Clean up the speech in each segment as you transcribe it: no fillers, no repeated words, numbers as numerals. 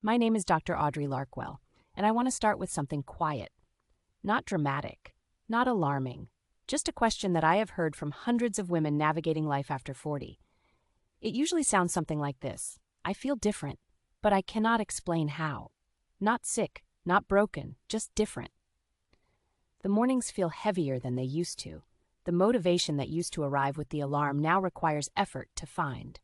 My name is Dr. Audrey Larkwell, and I want to start with something quiet, not dramatic, not alarming, just a question that I have heard from hundreds of women navigating life after 40. It usually sounds something like this: I feel different, but I cannot explain how. Not sick, not broken, just different. The mornings feel heavier than they used to. The motivation that used to arrive with the alarm now requires effort to find.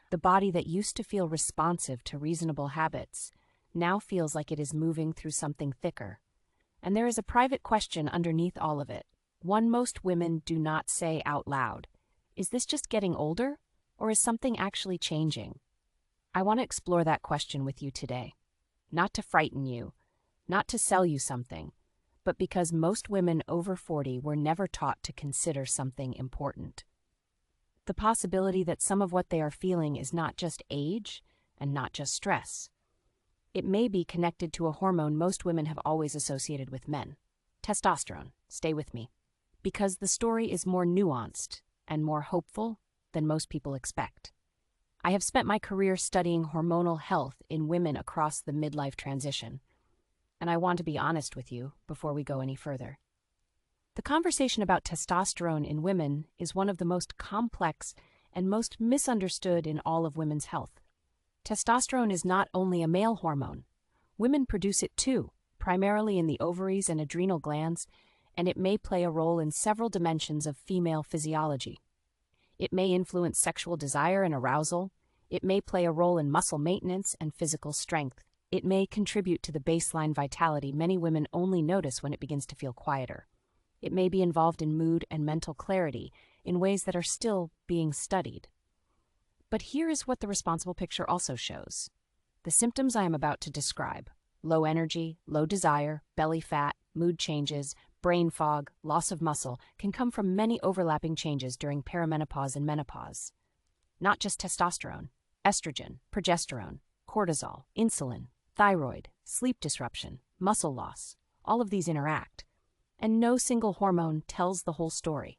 The body that used to feel responsive to reasonable habits now feels like it is moving through something thicker. And there is a private question underneath all of it, one most women do not say out loud. Is this just getting older, or is something actually changing? I want to explore that question with you today. Not to frighten you, not to sell you something, but because most women over 40 were never taught to consider something important. The possibility that some of what they are feeling is not just age and not just stress. It may be connected to a hormone most women have always associated with men: testosterone. Stay with me, because the story is more nuanced and more hopeful than most people expect. I have spent my career studying hormonal health in women across the midlife transition, and I want to be honest with you before we go any further. The conversation about testosterone in women is one of the most complex and most misunderstood in all of women's health. Testosterone is not only a male hormone. Women produce it too, primarily in the ovaries and adrenal glands, and it may play a role in several dimensions of female physiology. It may influence sexual desire and arousal. It may play a role in muscle maintenance and physical strength. It may contribute to the baseline vitality many women only notice when it begins to feel quieter. It may be involved in mood and mental clarity in ways that are still being studied. But here is what the responsible picture also shows. The symptoms I am about to describe: low energy, low desire, belly fat, mood changes, brain fog, loss of muscle, can come from many overlapping changes during perimenopause and menopause. Not just testosterone, estrogen, progesterone, cortisol, insulin, thyroid, sleep disruption, muscle loss, all of these interact. And no single hormone tells the whole story.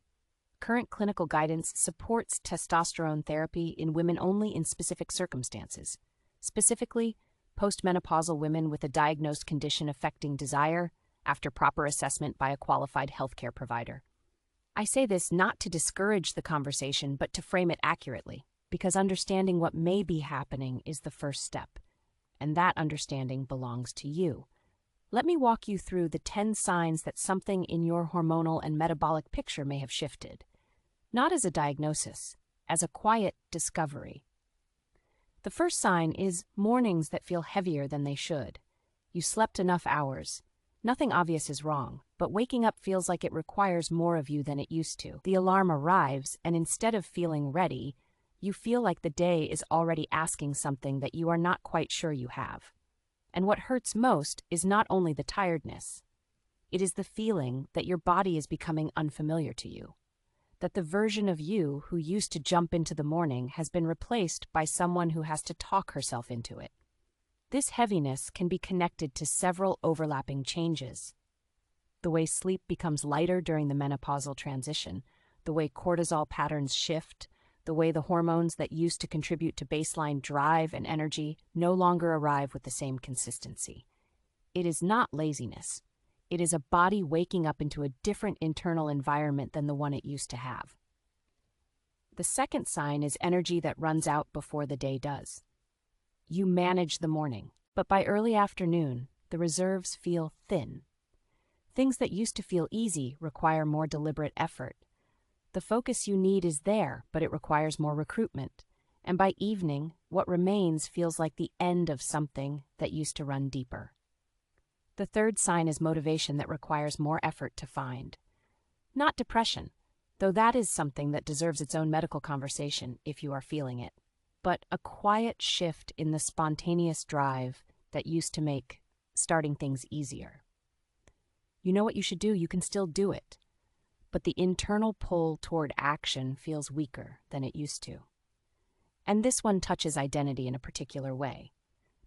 Current clinical guidance supports testosterone therapy in women only in specific circumstances, specifically postmenopausal women with a diagnosed condition affecting desire after proper assessment by a qualified healthcare provider. I say this not to discourage the conversation, but to frame it accurately, because understanding what may be happening is the first step, and that understanding belongs to you. Let me walk you through the 10 signs that something in your hormonal and metabolic picture may have shifted, not as a diagnosis, as a quiet discovery. The first sign is mornings that feel heavier than they should. You slept enough hours. Nothing obvious is wrong, but waking up feels like it requires more of you than it used to. The alarm arrives, and instead of feeling ready, you feel like the day is already asking something that you are not quite sure you have. And what hurts most is not only the tiredness. It is the feeling that your body is becoming unfamiliar to you, that the version of you who used to jump into the morning has been replaced by someone who has to talk herself into it. This heaviness can be connected to several overlapping changes: the way sleep becomes lighter during the menopausal transition, the way cortisol patterns shift, the way the hormones that used to contribute to baseline drive and energy no longer arrive with the same consistency. It is not laziness. It is a body waking up into a different internal environment than the one it used to have. The second sign is energy that runs out before the day does. You manage the morning, but by early afternoon, the reserves feel thin. Things that used to feel easy require more deliberate effort. The focus you need is there, but it requires more recruitment. And by evening, what remains feels like the end of something that used to run deeper. The third sign is motivation that requires more effort to find. Not depression, though that is something that deserves its own medical conversation if you are feeling it, but a quiet shift in the spontaneous drive that used to make starting things easier. You know what you should do, you can still do it, but the internal pull toward action feels weaker than it used to. And this one touches identity in a particular way,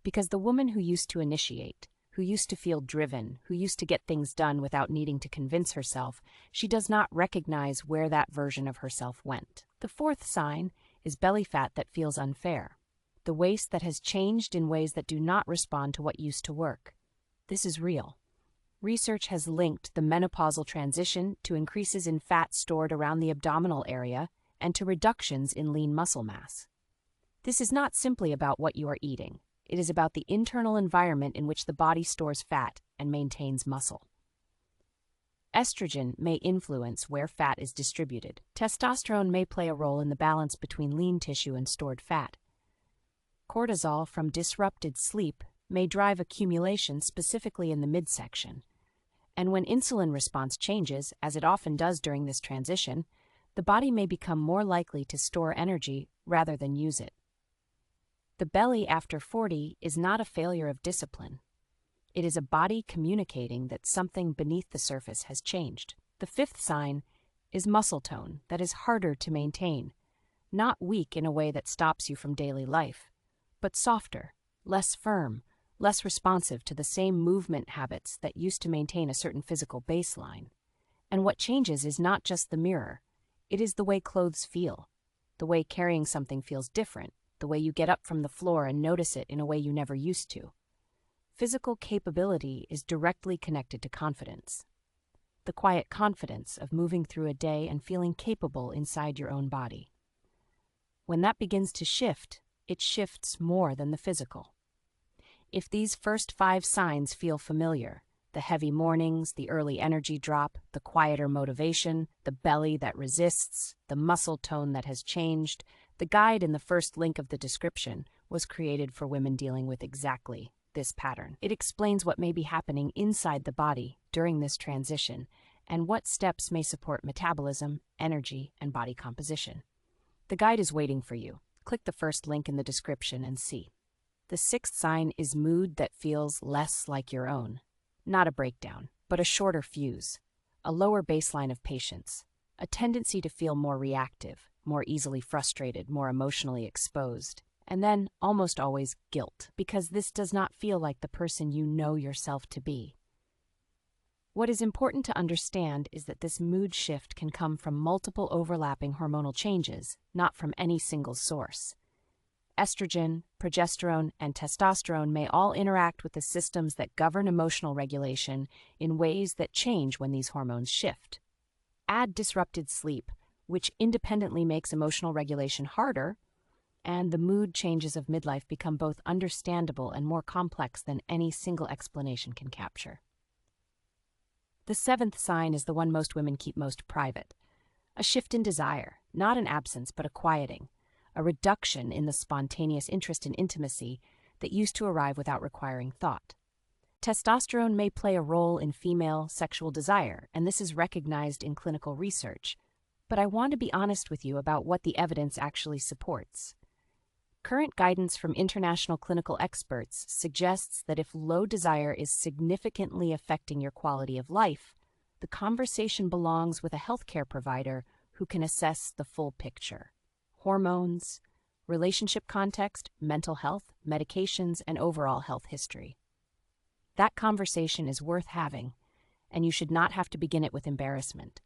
because the woman who used to initiate, who used to feel driven, who used to get things done without needing to convince herself, she does not recognize where that version of herself went. The fourth sign is belly fat that feels unfair. the waste that has changed in ways that do not respond to what used to work. This is real. Research has linked the menopausal transition to increases in fat stored around the abdominal area and to reductions in lean muscle mass. This is not simply about what you are eating. It is about the internal environment in which the body stores fat and maintains muscle. Estrogen may influence where fat is distributed. Testosterone may play a role in the balance between lean tissue and stored fat. Cortisol from disrupted sleep may drive accumulation specifically in the midsection. And when insulin response changes, as it often does during this transition, the body may become more likely to store energy rather than use it. The belly after 40 is not a failure of discipline. It is a body communicating that something beneath the surface has changed. The fifth sign is muscle tone that is harder to maintain, not weak in a way that stops you from daily life, but softer, less firm, less responsive to the same movement habits that used to maintain a certain physical baseline. And what changes is not just the mirror, it is the way clothes feel, the way carrying something feels different, the way you get up from the floor and notice it in a way you never used to. Physical capability is directly connected to confidence. The quiet confidence of moving through a day and feeling capable inside your own body. When that begins to shift, it shifts more than the physical. If these first 5 signs feel familiar, the heavy mornings, the early energy drop, the quieter motivation, the belly that resists, the muscle tone that has changed, the guide in the first link of the description was created for women dealing with exactly this pattern. It explains what may be happening inside the body during this transition and what steps may support metabolism, energy, and body composition. The guide is waiting for you. Click the first link in the description and see. The sixth sign is mood that feels less like your own. Not a breakdown, but a shorter fuse, a lower baseline of patience, a tendency to feel more reactive, more easily frustrated, more emotionally exposed, and then almost always guilt, because this does not feel like the person you know yourself to be. What is important to understand is that this mood shift can come from multiple overlapping hormonal changes, not from any single source. Estrogen, progesterone, and testosterone may all interact with the systems that govern emotional regulation in ways that change when these hormones shift. Add disrupted sleep, which independently makes emotional regulation harder, and the mood changes of midlife become both understandable and more complex than any single explanation can capture. The seventh sign is the one most women keep most private. A shift in desire, not an absence but a quieting, a reduction in the spontaneous interest in intimacy that used to arrive without requiring thought. Testosterone may play a role in female sexual desire, and this is recognized in clinical research, but I want to be honest with you about what the evidence actually supports. Current guidance from international clinical experts suggests that if low desire is significantly affecting your quality of life, the conversation belongs with a healthcare provider who can assess the full picture. Hormones, relationship context, mental health, medications, and overall health history. That conversation is worth having, and you should not have to begin it with embarrassment.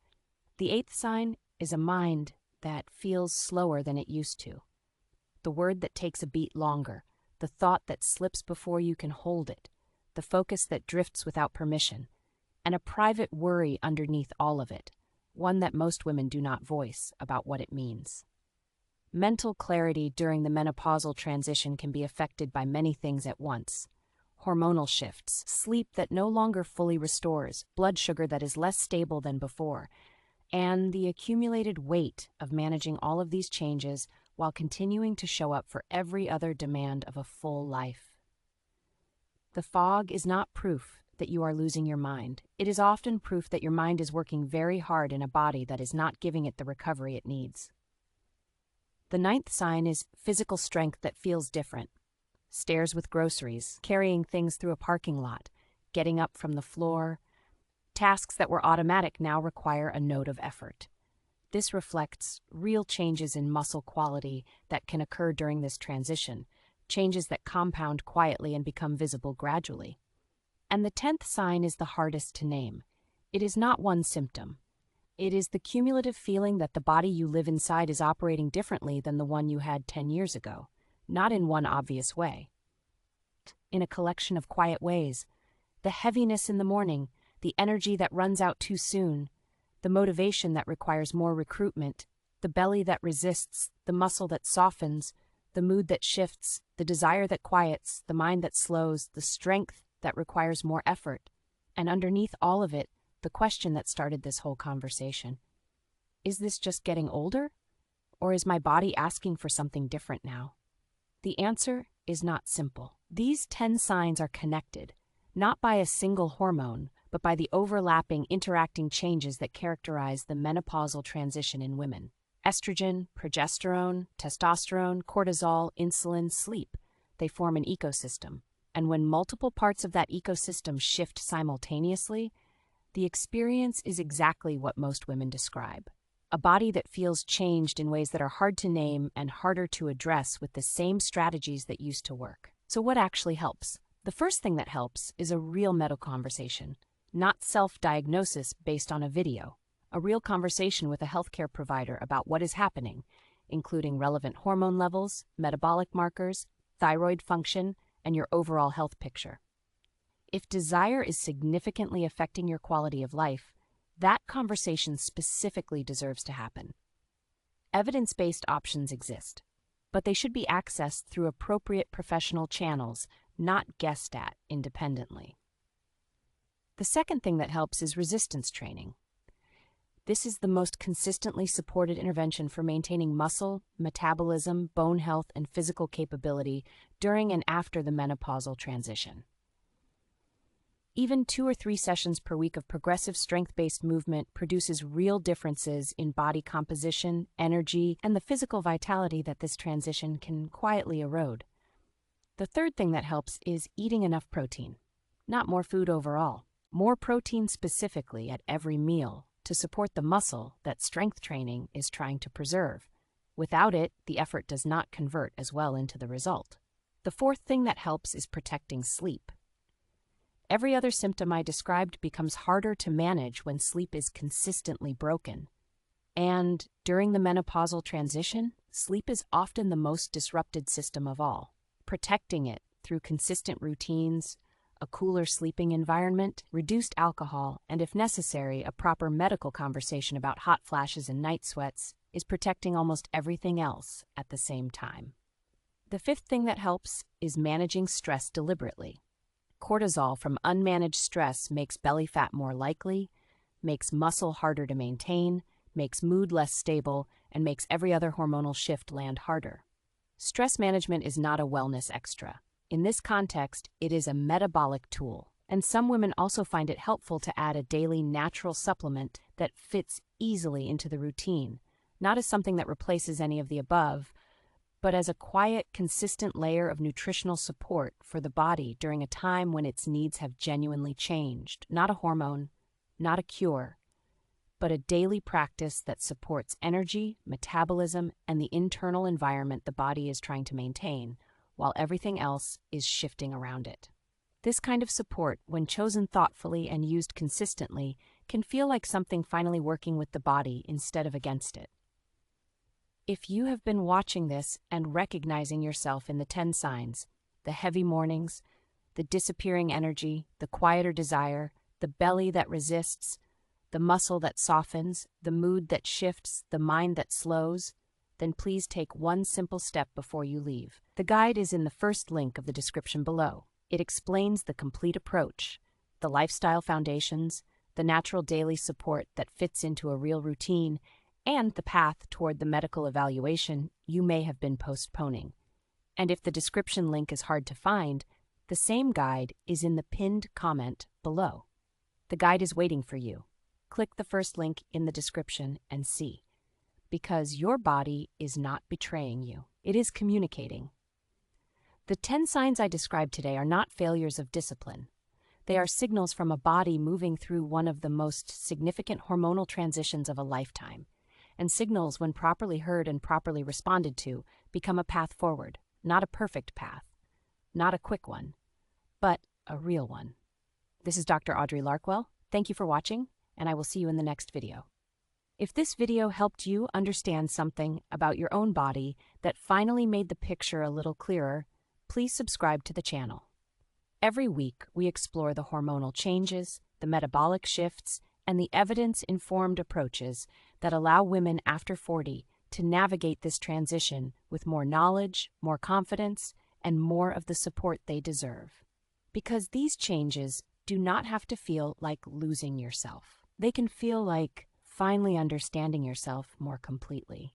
The eighth sign is a mind that feels slower than it used to. The word that takes a beat longer, the thought that slips before you can hold it, the focus that drifts without permission, and a private worry underneath all of it, one that most women do not voice about what it means. Mental clarity during the menopausal transition can be affected by many things at once. Hormonal shifts, sleep that no longer fully restores, blood sugar that is less stable than before, and the accumulated weight of managing all of these changes while continuing to show up for every other demand of a full life. The fog is not proof that you are losing your mind. It is often proof that your mind is working very hard in a body that is not giving it the recovery it needs. The ninth sign is physical strength that feels different. Stairs with groceries, carrying things through a parking lot, getting up from the floor. Tasks that were automatic now require a note of effort. This reflects real changes in muscle quality that can occur during this transition, changes that compound quietly and become visible gradually. And the 10th sign is the hardest to name. It is not one symptom. It is the cumulative feeling that the body you live inside is operating differently than the one you had 10 years ago. not in one obvious way. In a collection of quiet ways, the heaviness in the morning, the energy that runs out too soon, the motivation that requires more recruitment, the belly that resists, the muscle that softens, the mood that shifts, the desire that quiets, the mind that slows, the strength that requires more effort. And underneath all of it, the question that started this whole conversation. Is this just getting older? Or is my body asking for something different now? The answer is not simple. These 10 signs are connected, not by a single hormone, but by the overlapping, interacting changes that characterize the menopausal transition in women. Estrogen, progesterone, testosterone, cortisol, insulin, sleep. They form an ecosystem. And when multiple parts of that ecosystem shift simultaneously, the experience is exactly what most women describe. A body that feels changed in ways that are hard to name and harder to address with the same strategies that used to work. So what actually helps? The first thing that helps is a real medical conversation, not self-diagnosis based on a video. A real conversation with a healthcare provider about what is happening, including relevant hormone levels, metabolic markers, thyroid function, and your overall health picture. If desire is significantly affecting your quality of life, that conversation specifically deserves to happen. Evidence-based options exist, but they should be accessed through appropriate professional channels, not guessed at independently. The second thing that helps is resistance training. This is the most consistently supported intervention for maintaining muscle, metabolism, bone health, and physical capability during and after the menopausal transition. Even 2 or 3 sessions per week of progressive strength-based movement produces real differences in body composition, energy, and the physical vitality that this transition can quietly erode. The third thing that helps is eating enough protein. Not more food overall, more protein specifically at every meal to support the muscle that strength training is trying to preserve. Without it, the effort does not convert as well into the result. The fourth thing that helps is protecting sleep. Every other symptom I described becomes harder to manage when sleep is consistently broken. And during the menopausal transition, sleep is often the most disrupted system of all. Protecting it through consistent routines, a cooler sleeping environment, reduced alcohol, and if necessary, a proper medical conversation about hot flashes and night sweats is protecting almost everything else at the same time. The fifth thing that helps is managing stress deliberately. Cortisol from unmanaged stress makes belly fat more likely, makes muscle harder to maintain, makes mood less stable, and makes every other hormonal shift land harder. Stress management is not a wellness extra. In this context, it is a metabolic tool, and some women also find it helpful to add a daily natural supplement that fits easily into the routine, not as something that replaces any of the above, but as a quiet, consistent layer of nutritional support for the body during a time when its needs have genuinely changed. Not a hormone, not a cure, but a daily practice that supports energy, metabolism, and the internal environment the body is trying to maintain, while everything else is shifting around it. This kind of support, when chosen thoughtfully and used consistently, can feel like something finally working with the body instead of against it. If you have been watching this and recognizing yourself in the 10 signs, the heavy mornings, the disappearing energy, the quieter desire, the belly that resists, the muscle that softens, the mood that shifts, the mind that slows, then please take one simple step before you leave. The guide is in the first link of the description below. It explains the complete approach, the lifestyle foundations, the natural daily support that fits into a real routine, and the path toward the medical evaluation you may have been postponing. And if the description link is hard to find, the same guide is in the pinned comment below. The guide is waiting for you. Click the first link in the description and see. Because your body is not betraying you. It is communicating. The 10 signs I described today are not failures of discipline. They are signals from a body moving through one of the most significant hormonal transitions of a lifetime. And signals, when properly heard and properly responded to, become a path forward. Not a perfect path, not a quick one, but a real one. This is Dr. Audrey Larkwell. Thank you for watching, and I will see you in the next video. If this video helped you understand something about your own body that finally made the picture a little clearer, please subscribe to the channel. Every week, we explore the hormonal changes, the metabolic shifts, and the evidence-informed approaches that allow women after 40 to navigate this transition with more knowledge, more confidence, and more of the support they deserve. Because these changes do not have to feel like losing yourself. They can feel like finally understanding yourself more completely.